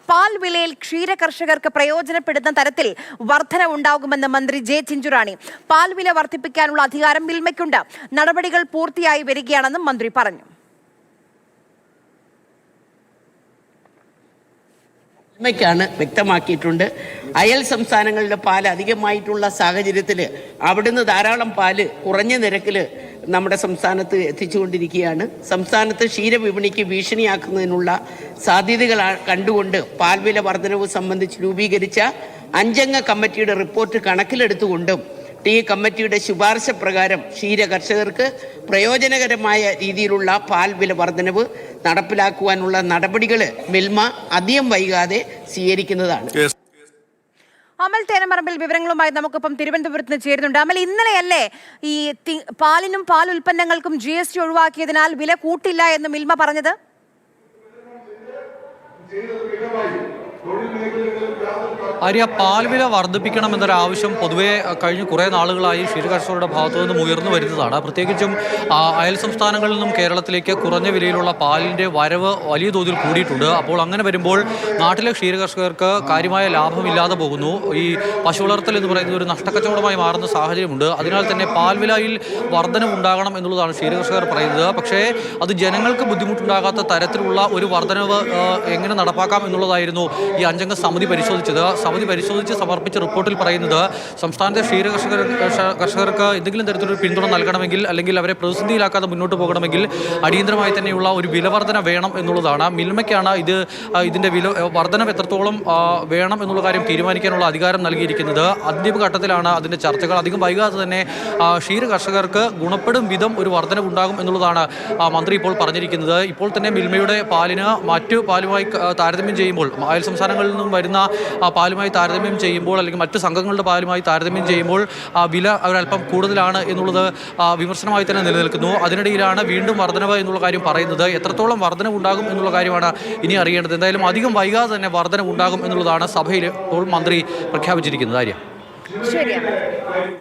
പാൽ വിലയിൽ ക്ഷീര കർഷകർക്ക് പ്രയോജനപ്പെടുന്ന തരത്തിൽ വർധനവുണ്ടാകുമെന്ന് മന്ത്രി ജെ ചിഞ്ചുറാണി. പാൽ വില വർദ്ധിപ്പിക്കാനുള്ള അധികാരം മിൽമയ്ക്കുണ്ട്. നടപടികൾ പൂർത്തിയായി വരികയാണെന്നും മന്ത്രി പറഞ്ഞു. ാണ് വ്യക്തമാക്കിയിട്ടുണ്ട്. അയൽ സംസ്ഥാനങ്ങളിലെ പാൽ അധികമായിട്ടുള്ള സാഹചര്യത്തിൽ അവിടുന്ന് ധാരാളം പാല് കുറഞ്ഞ നിരക്കിൽ നമ്മുടെ സംസ്ഥാനത്ത് എത്തിച്ചുകൊണ്ടിരിക്കുകയാണ്. സംസ്ഥാനത്ത് ക്ഷീരവിപണിക്ക് ഭീഷണിയാക്കുന്നതിനുള്ള സാധ്യതകൾ കണ്ടുകൊണ്ട് പാൽ വില വർധനവ് സംബന്ധിച്ച് രൂപീകരിച്ച 5 അംഗ കമ്മിറ്റിയുടെ റിപ്പോർട്ട് കണക്കിലെടുത്തുകൊണ്ടും ഈ കമ്മിറ്റിയുടെ ശുപാർശ പ്രകാരം ക്ഷീര കർഷകർക്ക് പ്രയോജനകരമായ രീതിയിലുള്ള പാൽ വില വർധനവ് നടപ്പിലാക്കുവാനുള്ള നടപടികൾ മിൽമ അധികം വൈകാതെ സ്വീകരിക്കുന്നതാണ്. അമൽ തേനമറമ്പിൽ വിവരങ്ങളുമായി നമുക്കിപ്പം തിരുവനന്തപുരത്ത് നിന്ന് ചേരുന്നുണ്ട്. അമൽ, ഇന്നലെയല്ലേ ഈ പാലിനും പാൽ ഉൽപ്പന്നങ്ങൾക്കും GST ഒഴിവാക്കിയതിനാൽ വില കൂട്ടില്ല എന്ന് മിൽമ പറഞ്ഞത്? ആര്യ, പാൽ വില വർദ്ധിപ്പിക്കണമെന്നൊരു ആവശ്യം പൊതുവെ കഴിഞ്ഞ കുറേ നാളുകളായി ക്ഷീരകർഷകരുടെ ഭാഗത്തു നിന്നും ഉയർന്നു വരുന്നതാണ്. പ്രത്യേകിച്ചും അയൽ സംസ്ഥാനങ്ങളിൽ നിന്നും കേരളത്തിലേക്ക് കുറഞ്ഞ വിലയിലുള്ള പാലിൻ്റെ വരവ് വലിയ തോതിൽ കൂടിയിട്ടുണ്ട്. അപ്പോൾ അങ്ങനെ വരുമ്പോൾ നാട്ടിലെ ക്ഷീരകർഷകർക്ക് കാര്യമായ ലാഭമില്ലാതെ പോകുന്നു. ഈ പശു വളർത്തൽ എന്ന് പറയുന്നത് ഒരു നഷ്ടക്കച്ചവടമായി മാറുന്ന സാഹചര്യമുണ്ട്. അതിനാൽ തന്നെ പാൽ വിലയിൽ വർധനവുണ്ടാകണം എന്നുള്ളതാണ് ക്ഷീരകർഷകർ പറയുന്നത്. പക്ഷേ അത് ജനങ്ങൾക്ക് ബുദ്ധിമുട്ടുണ്ടാകാത്ത തരത്തിലുള്ള ഒരു വർധനവ് എങ്ങനെ നടപ്പാക്കാം എന്നുള്ളതായിരുന്നു ഈ 5 അംഗ സമിതി പരിശോധിച്ചത്. സമിതി പരിശോധിച്ച് സമർപ്പിച്ച റിപ്പോർട്ടിൽ പറയുന്നത് സംസ്ഥാനത്തെ കർഷകർക്ക് എന്തെങ്കിലും തരത്തിലൊരു പിന്തുണ നൽകണമെങ്കിൽ, അല്ലെങ്കിൽ അവരെ പ്രതിസന്ധിയിലാക്കാതെ മുന്നോട്ട് പോകണമെങ്കിൽ അടിയന്തരമായി തന്നെയുള്ള ഒരു വിലവർധന വേണം എന്നുള്ളതാണ്. മിൽമയ്ക്കാണ് ഇതിൻ്റെ വർധനം എത്രത്തോളം വേണം എന്നുള്ള കാര്യം തീരുമാനിക്കാനുള്ള അധികാരം നൽകിയിരിക്കുന്നത്. അന്തിമഘട്ടത്തിലാണ് അതിൻ്റെ ചർച്ചകൾ. അധികം വൈകാതെ തന്നെ ക്ഷീര കർഷകർക്ക് ഗുണപ്പെടും വിധം ഒരു വർധനവുണ്ടാകും എന്നുള്ളതാണ് മന്ത്രി ഇപ്പോൾ പറഞ്ഞിരിക്കുന്നത്. ഇപ്പോൾ തന്നെ മിൽമയുടെ പാലിന് മറ്റു പാലുമായി താരതമ്യം ചെയ്യുമ്പോൾ, അയൽ സംസ്ഥാനങ്ങളിൽ നിന്നും വരുന്ന പാലുമായി താരതമ്യം ചെയ്യുമ്പോൾ, അല്ലെങ്കിൽ മറ്റു സംഘങ്ങളുടെ പാലുമായി താരതമ്യം ചെയ്യുമ്പോൾ വില ഒരല്പം കൂടുതലാണ് എന്നുള്ളത് വിമർശനമായി തന്നെ നിലനിൽക്കുന്നു. അതിനിടയിലാണ് വീണ്ടും വർധനവ് എന്നുള്ള കാര്യം പറയുന്നത്. എത്രത്തോളം വർധനവ് ഉണ്ടാകും എന്നുള്ള കാര്യമാണ് ഇനി അറിയേണ്ടത്. എന്തായാലും അധികം വൈകാതെ തന്നെ വർധനവ് ഉണ്ടാകും എന്നുള്ളതാണ് സഭയിൽ ഇപ്പോൾ മന്ത്രി പ്രഖ്യാപിച്ചിരിക്കുന്നത്. ആര്യ, ശരിയാണ്.